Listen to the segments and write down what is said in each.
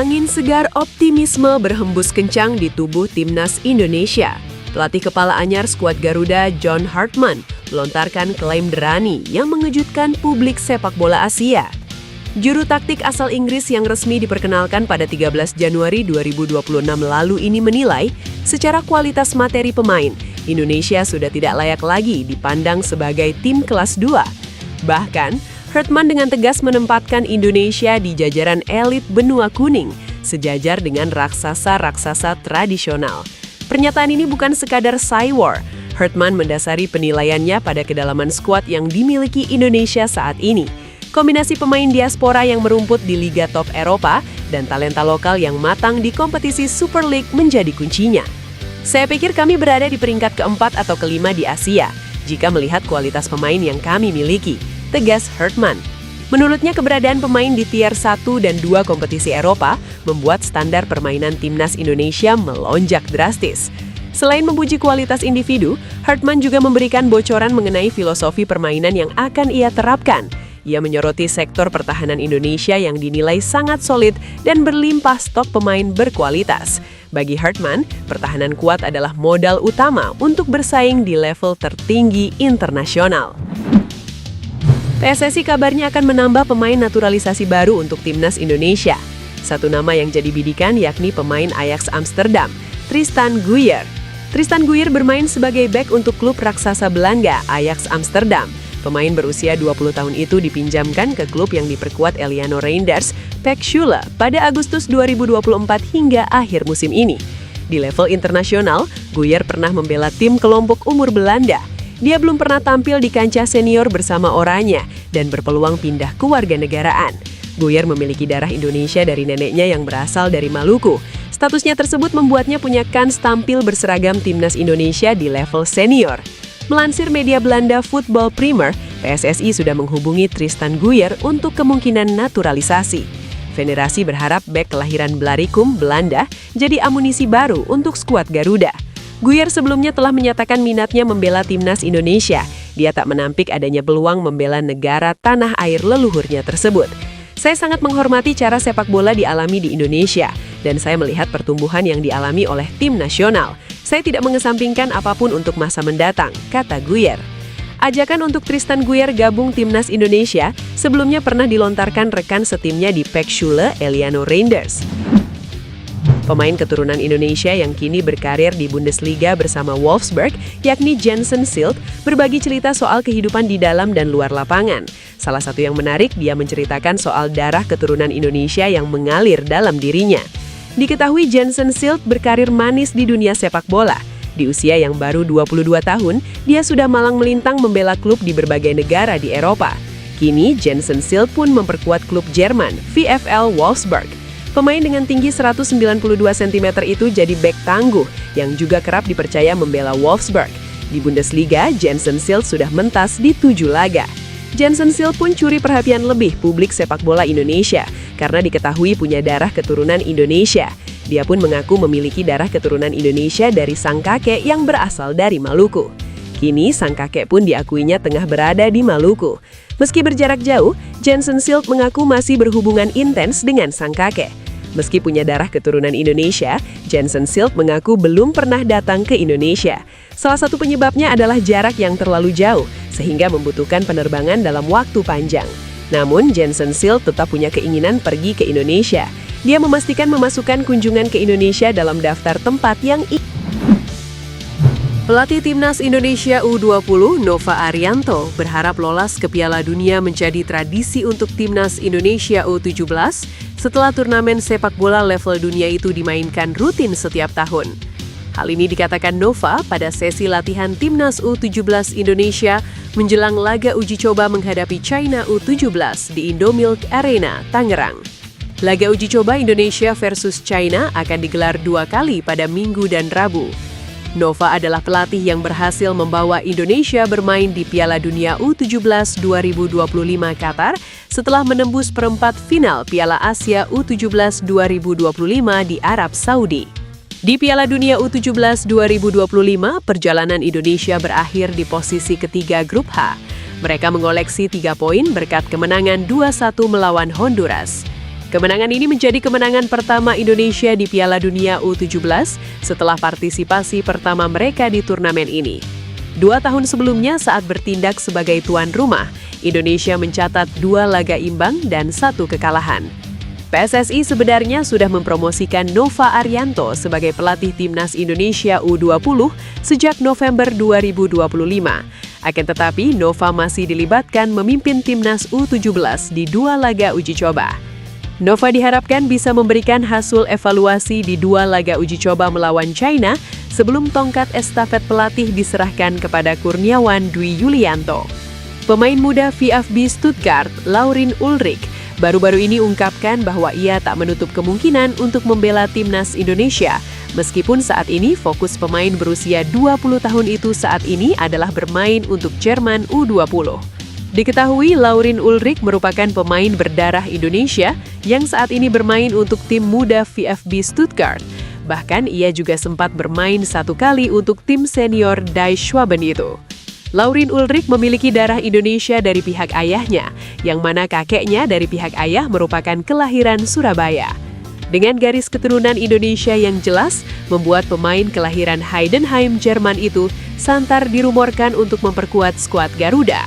Angin segar optimisme berhembus kencang di tubuh timnas Indonesia. Pelatih kepala anyar skuad Garuda, John Hartman, melontarkan klaim berani yang mengejutkan publik sepak bola Asia. Juru taktik asal Inggris yang resmi diperkenalkan pada 13 Januari 2026 lalu ini menilai, secara kualitas materi pemain, Indonesia sudah tidak layak lagi dipandang sebagai tim kelas 2. Bahkan, Hartman dengan tegas menempatkan Indonesia di jajaran elit benua kuning, sejajar dengan raksasa-raksasa tradisional. Pernyataan ini bukan sekadar cywar. Hartman mendasari penilaiannya pada kedalaman skuad yang dimiliki Indonesia saat ini. Kombinasi pemain diaspora yang merumput di liga top Eropa dan talenta lokal yang matang di kompetisi Super League menjadi kuncinya. Saya pikir kami berada di peringkat keempat atau kelima di Asia, jika melihat kualitas pemain yang kami miliki, tegas Hartman. Menurutnya keberadaan pemain di tier 1 dan 2 kompetisi Eropa membuat standar permainan timnas Indonesia melonjak drastis. Selain memuji kualitas individu, Hartman juga memberikan bocoran mengenai filosofi permainan yang akan ia terapkan. Ia menyoroti sektor pertahanan Indonesia yang dinilai sangat solid dan berlimpah stok pemain berkualitas. Bagi Hartman, pertahanan kuat adalah modal utama untuk bersaing di level tertinggi internasional. PSSI kabarnya akan menambah pemain naturalisasi baru untuk timnas Indonesia. Satu nama yang jadi bidikan yakni pemain Ajax Amsterdam, Tristan Guijer. Tristan Guijer bermain sebagai bek untuk klub raksasa Belanda, Ajax Amsterdam. Pemain berusia 20 tahun itu dipinjamkan ke klub yang diperkuat Eliano Reinders, PEC Zwolle, pada Agustus 2024 hingga akhir musim ini. Di level internasional, Guijer pernah membela tim kelompok umur Belanda. Dia belum pernah tampil di kancah senior bersama Oranje dan berpeluang pindah kewarganegaraan. Guijer memiliki darah Indonesia dari neneknya yang berasal dari Maluku. Statusnya tersebut membuatnya punya kans tampil berseragam timnas Indonesia di level senior. Melansir media Belanda Football Primer, PSSI sudah menghubungi Tristan Guijer untuk kemungkinan naturalisasi. Federasi berharap bek kelahiran Blaricum, Belanda, jadi amunisi baru untuk skuad Garuda. Guijer sebelumnya telah menyatakan minatnya membela timnas Indonesia. Dia tak menampik adanya peluang membela negara tanah air leluhurnya tersebut. Saya sangat menghormati cara sepak bola dialami di Indonesia, dan saya melihat pertumbuhan yang dialami oleh tim nasional. Saya tidak mengesampingkan apapun untuk masa mendatang, kata Guijer. Ajakan untuk Tristan Guijer gabung timnas Indonesia sebelumnya pernah dilontarkan rekan setimnya di PEC Zwolle, Eliano Reinders. Pemain keturunan Indonesia yang kini berkarir di Bundesliga bersama Wolfsburg, yakni Jensen Silt, berbagi cerita soal kehidupan di dalam dan luar lapangan. Salah satu yang menarik, dia menceritakan soal darah keturunan Indonesia yang mengalir dalam dirinya. Diketahui Jensen Silt berkarir manis di dunia sepak bola. Di usia yang baru 22 tahun, dia sudah malang melintang membela klub di berbagai negara di Eropa. Kini, Jensen Silt pun memperkuat klub Jerman, VfL Wolfsburg. Pemain dengan tinggi 192 cm itu jadi bek tangguh yang juga kerap dipercaya membela Wolfsburg. Di Bundesliga, Jensen Silt sudah mentas di 7 laga. Jensen Silt pun curi perhatian lebih publik sepak bola Indonesia karena diketahui punya darah keturunan Indonesia. Dia pun mengaku memiliki darah keturunan Indonesia dari sang kakek yang berasal dari Maluku. Kini, sang kakek pun diakuinya tengah berada di Maluku. Meski berjarak jauh, Jensen Silt mengaku masih berhubungan intens dengan sang kakek. Meski punya darah keturunan Indonesia, Jensen Silt mengaku belum pernah datang ke Indonesia. Salah satu penyebabnya adalah jarak yang terlalu jauh, sehingga membutuhkan penerbangan dalam waktu panjang. Namun, Jensen Silt tetap punya keinginan pergi ke Indonesia. Dia memastikan memasukkan kunjungan ke Indonesia dalam daftar tempat yang Pelatih Timnas Indonesia U20, Nova Arianto, berharap lolos ke Piala Dunia menjadi tradisi untuk Timnas Indonesia U17 setelah turnamen sepak bola level dunia itu dimainkan rutin setiap tahun. Hal ini dikatakan Nova pada sesi latihan Timnas U17 Indonesia menjelang laga uji coba menghadapi China U17 di Indomilk Arena, Tangerang. Laga uji coba Indonesia versus China akan digelar 2 kali pada Minggu dan Rabu. Nova adalah pelatih yang berhasil membawa Indonesia bermain di Piala Dunia U17 2025 Qatar setelah menembus perempat final Piala Asia U17 2025 di Arab Saudi. Di Piala Dunia U17 2025, perjalanan Indonesia berakhir di posisi ketiga grup H. Mereka mengoleksi 3 poin berkat kemenangan 2-1 melawan Honduras. Kemenangan ini menjadi kemenangan pertama Indonesia di Piala Dunia U17 setelah partisipasi pertama mereka di turnamen ini. 2 tahun sebelumnya saat bertindak sebagai tuan rumah, Indonesia mencatat 2 laga imbang dan 1 kekalahan. PSSI sebenarnya sudah mempromosikan Nova Arianto sebagai pelatih Timnas Indonesia U20 sejak November 2025. Akan tetapi, Nova masih dilibatkan memimpin Timnas U17 di 2 laga uji coba. Nova diharapkan bisa memberikan hasil evaluasi di 2 laga uji coba melawan China sebelum tongkat estafet pelatih diserahkan kepada Kurniawan Dwi Yulianto. Pemain muda VfB Stuttgart, Laurin Ulrich, baru-baru ini ungkapkan bahwa ia tak menutup kemungkinan untuk membela Timnas Indonesia, meskipun saat ini fokus pemain berusia 20 tahun itu saat ini adalah bermain untuk Jerman U20. Diketahui Laurin Ulrich merupakan pemain berdarah Indonesia yang saat ini bermain untuk tim muda VfB Stuttgart. Bahkan ia juga sempat bermain 1 kali untuk tim senior Die Schwaben itu. Laurin Ulrich memiliki darah Indonesia dari pihak ayahnya, yang mana kakeknya dari pihak ayah merupakan kelahiran Surabaya. Dengan garis keturunan Indonesia yang jelas, membuat pemain kelahiran Heidenheim, Jerman itu santar dirumorkan untuk memperkuat skuad Garuda.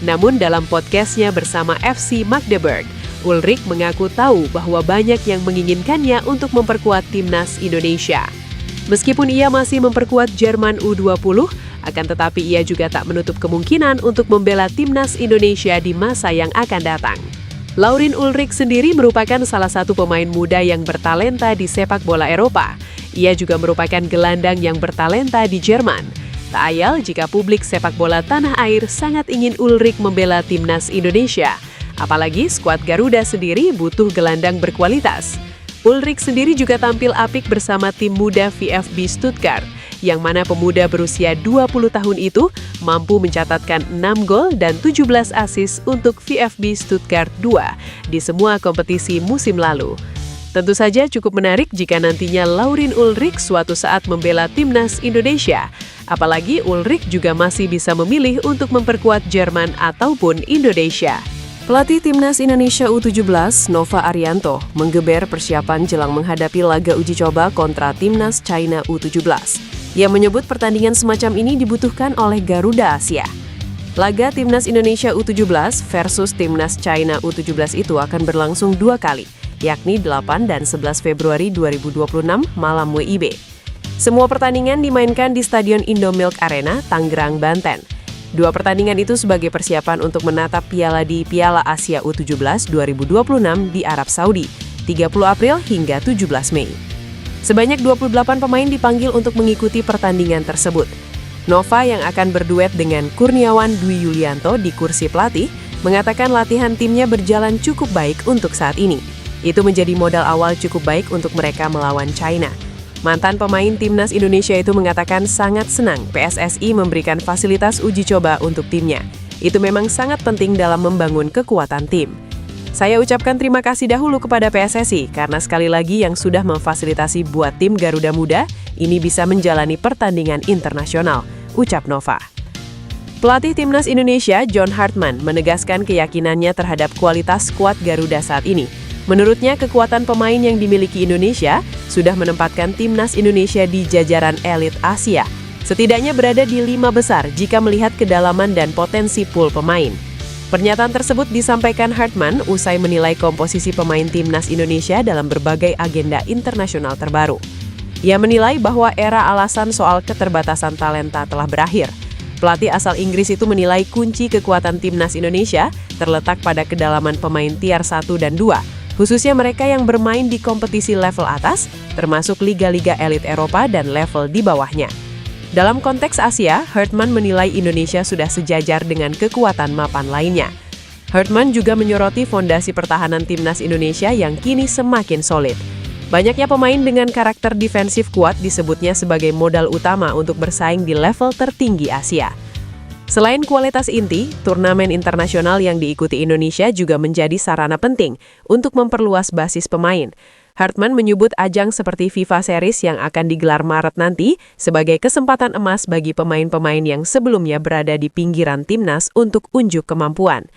Namun dalam podcastnya bersama FC Magdeburg, Ulrich mengaku tahu bahwa banyak yang menginginkannya untuk memperkuat Timnas Indonesia. Meskipun ia masih memperkuat Jerman U20, akan tetapi ia juga tak menutup kemungkinan untuk membela Timnas Indonesia di masa yang akan datang. Laurin Ulrich sendiri merupakan salah satu pemain muda yang bertalenta di sepak bola Eropa. Ia juga merupakan gelandang yang bertalenta di Jerman. Tak ayal jika publik sepak bola tanah air sangat ingin Ulrich membela Timnas Indonesia. Apalagi skuad Garuda sendiri butuh gelandang berkualitas. Ulrich sendiri juga tampil apik bersama tim muda VfB Stuttgart, yang mana pemuda berusia 20 tahun itu mampu mencatatkan 6 gol dan 17 assist untuk VfB Stuttgart 2 di semua kompetisi musim lalu. Tentu saja cukup menarik jika nantinya Laurin Ulrich suatu saat membela Timnas Indonesia. Apalagi Ulrich juga masih bisa memilih untuk memperkuat Jerman ataupun Indonesia. Pelatih Timnas Indonesia U17, Nova Arianto, menggeber persiapan jelang menghadapi laga uji coba kontra Timnas China U17. Ia menyebut pertandingan semacam ini dibutuhkan oleh Garuda Asia. Laga Timnas Indonesia U17 versus Timnas China U17 itu akan berlangsung 2 kali, yakni 8 dan 11 Februari 2026 malam WIB. Semua pertandingan dimainkan di Stadion Indomilk Arena, Tangerang, Banten. 2 pertandingan itu sebagai persiapan untuk menatap Piala Asia U17 2026 di Arab Saudi, 30 April hingga 17 Mei. Sebanyak 28 pemain dipanggil untuk mengikuti pertandingan tersebut. Nova yang akan berduet dengan Kurniawan Dwi Yulianto di kursi pelatih, mengatakan latihan timnya berjalan cukup baik untuk saat ini. Itu menjadi modal awal cukup baik untuk mereka melawan China. Mantan pemain Timnas Indonesia itu mengatakan sangat senang PSSI memberikan fasilitas uji coba untuk timnya. Itu memang sangat penting dalam membangun kekuatan tim. Saya ucapkan terima kasih dahulu kepada PSSI karena sekali lagi yang sudah memfasilitasi buat tim Garuda Muda ini bisa menjalani pertandingan internasional, ucap Nova. Pelatih Timnas Indonesia, John Hartman, menegaskan keyakinannya terhadap kualitas skuad Garuda saat ini. Menurutnya, kekuatan pemain yang dimiliki Indonesia sudah menempatkan Timnas Indonesia di jajaran elit Asia, setidaknya berada di 5 besar jika melihat kedalaman dan potensi pool pemain. Pernyataan tersebut disampaikan Hartman usai menilai komposisi pemain Timnas Indonesia dalam berbagai agenda internasional terbaru. Ia menilai bahwa era alasan soal keterbatasan talenta telah berakhir. Pelatih asal Inggris itu menilai kunci kekuatan Timnas Indonesia terletak pada kedalaman pemain tier 1 dan 2, khususnya mereka yang bermain di kompetisi level atas, termasuk liga-liga elit Eropa dan level di bawahnya. Dalam konteks Asia, Hartman menilai Indonesia sudah sejajar dengan kekuatan mapan lainnya. Hartman juga menyoroti fondasi pertahanan Timnas Indonesia yang kini semakin solid. Banyaknya pemain dengan karakter defensif kuat disebutnya sebagai modal utama untuk bersaing di level tertinggi Asia. Selain kualitas inti, turnamen internasional yang diikuti Indonesia juga menjadi sarana penting untuk memperluas basis pemain. Hartman menyebut ajang seperti FIFA Series yang akan digelar Maret nanti sebagai kesempatan emas bagi pemain-pemain yang sebelumnya berada di pinggiran timnas untuk unjuk kemampuan.